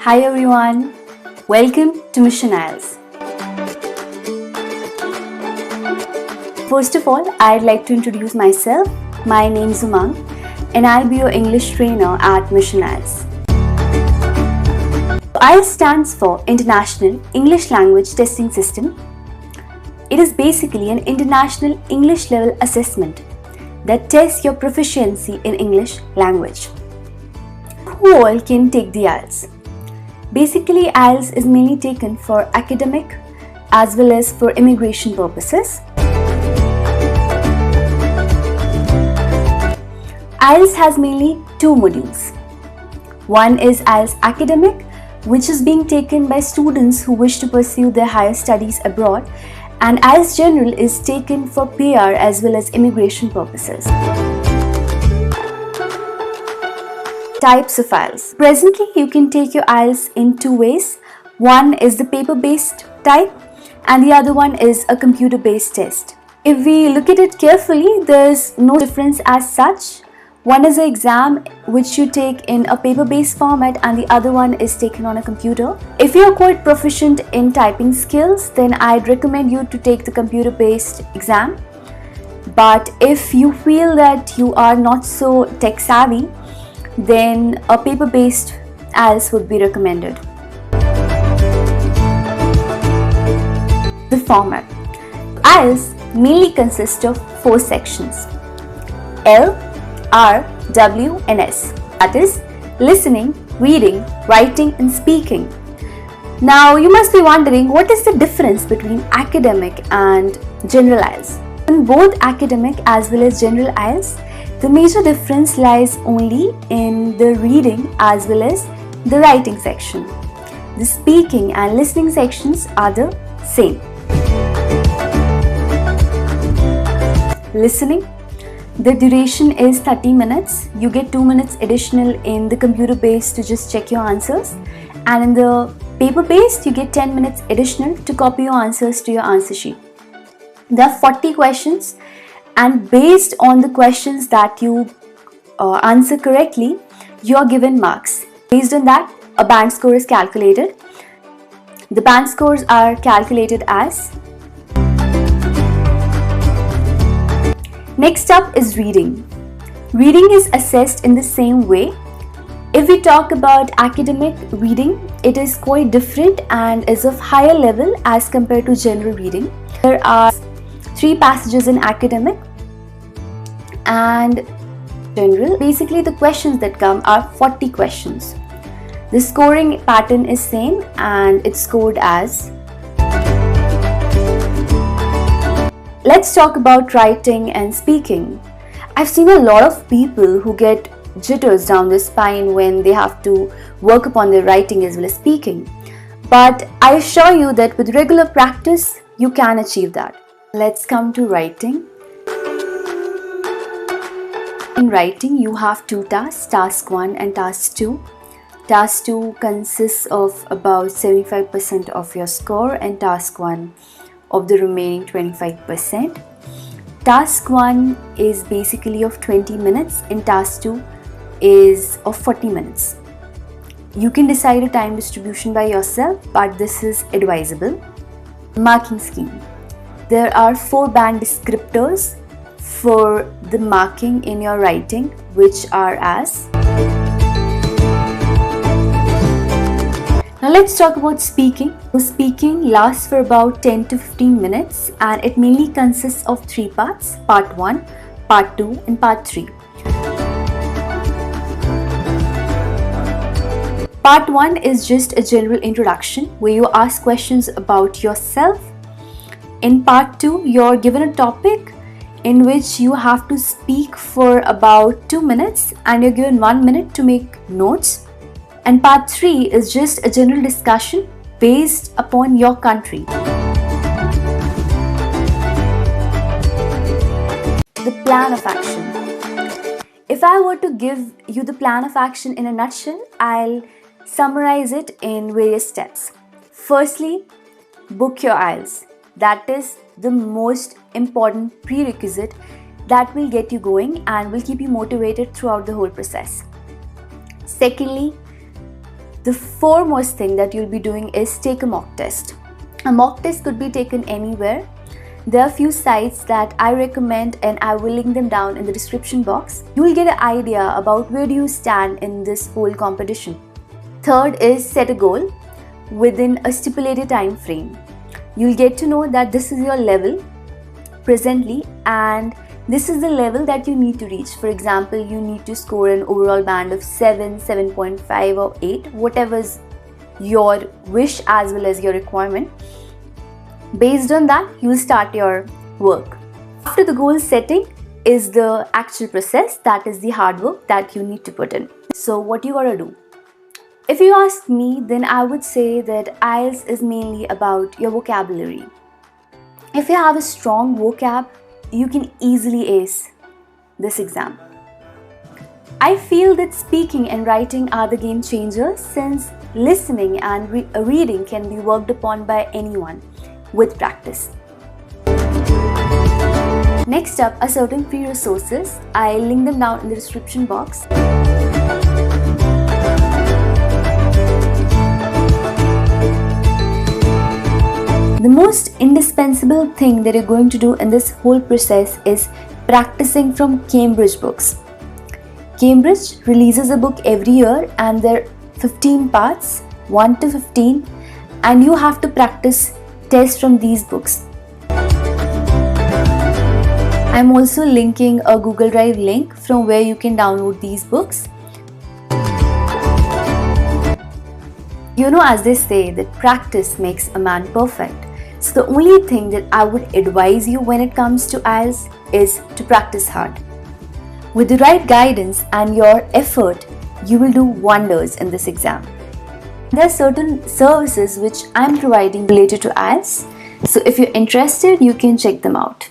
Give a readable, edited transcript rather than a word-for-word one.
Hi everyone, welcome to Mission IELTS. First of all, I'd like to introduce myself. My name is Umang and I'll be your English trainer at Mission IELTS. IELTS stands for International English Language Testing System. It is basically an international English level assessment that tests your proficiency in English language. Who all can take the IELTS? Basically, IELTS is mainly taken for academic as well as for immigration purposes. IELTS has mainly two modules. One is IELTS Academic, which is being taken by students who wish to pursue their higher studies abroad, and IELTS General is taken for PR as well as immigration purposes. Types of IELTS. Presently, you can take your IELTS in two ways. One is the paper-based type and the other one is a computer-based test. If we look at it carefully, there's no difference as such. One is an exam which you take in a paper-based format and the other one is taken on a computer. If you're quite proficient in typing skills, then I'd recommend you to take the computer-based exam. But if you feel that you are not so tech-savvy, then a paper-based IELTS would be recommended. The format. IELTS mainly consists of four sections: L, R, W and S. That is listening, reading, writing and speaking. Now you must be wondering, what is the difference between academic and general IELTS? In both academic as well as general IELTS, the major difference lies only in the reading as well as the writing section. The speaking and listening sections are the same. Listening. The duration is 30 minutes. You get 2 minutes additional in the computer based to just check your answers, and in the paper based you get 10 minutes additional to copy your answers to your answer sheet. There are 40 questions, and based on the questions that you answer correctly, you are given marks. Based on that, a band score is calculated. The band scores are calculated as. Next up is reading. Reading is assessed in the same way. If we talk about academic reading, it is quite different and is of higher level as compared to general reading. There are 3 passages in academic and general. Basically, the questions that come are 40 questions. The scoring pattern is same and it's scored as. Let's talk about writing and speaking. I've seen a lot of people who get jitters down the spine when they have to work upon their writing as well as speaking. But I assure you that with regular practice, you can achieve that. Let's come to writing. In writing, you have 2 tasks, task 1 and task 2. Task 2 consists of about 75% of your score and task 1 of the remaining 25%. Task 1 is basically of 20 minutes and task 2 is of 40 minutes. You can decide a time distribution by yourself, but this is advisable. Marking scheme. There are 4 band descriptors for the marking in your writing, which are as. Now let's talk about speaking. So speaking lasts for about 10 to 15 minutes and it mainly consists of 3 parts: part 1, part 2 and part 3. Part 1 is just a general introduction where you ask questions about yourself. In part 2, you're given a topic in which you have to speak for about 2 minutes and you're given 1 minute to make notes. And part 3 is just a general discussion based upon your country. The plan of action. If I were to give you the plan of action in a nutshell, I'll summarize it in various steps. Firstly, book your IELTS. That is the most important prerequisite that will get you going and will keep you motivated throughout the whole process. Secondly, The foremost thing that you'll be doing is take a mock test. A mock test could be taken anywhere. There are a few sites that I recommend and I will link them down in the description box. You will get an idea about where do you stand in this whole competition. Third is set a goal within a stipulated time frame. You'll get to know that this is your level presently and this is the level that you need to reach. For example, you need to score an overall band of 7, 7.5 or 8, whatever is your wish as well as your requirement. Based on that, you will start your work. After the goal setting is the actual process, that is the hard work that you need to put in. So what you gotta do? If you ask me, then I would say that IELTS is mainly about your vocabulary. If you have a strong vocab, you can easily ace this exam. I feel that speaking and writing are the game changers, since listening and reading can be worked upon by anyone with practice. Next up are certain free resources. I'll link them down in the description box. The most indispensable thing that you're going to do in this whole process is practicing from Cambridge books. Cambridge releases a book every year and there are 15 parts, 1 to 15, and you have to practice tests from these books. I'm also linking a Google Drive link from where you can download these books. You know, as they say, that practice makes a man perfect. So the only thing that I would advise you when it comes to IELTS is to practice hard. With the right guidance and your effort, you will do wonders in this exam. There are certain services which I'm providing related to IELTS. So if you're interested, you can check them out.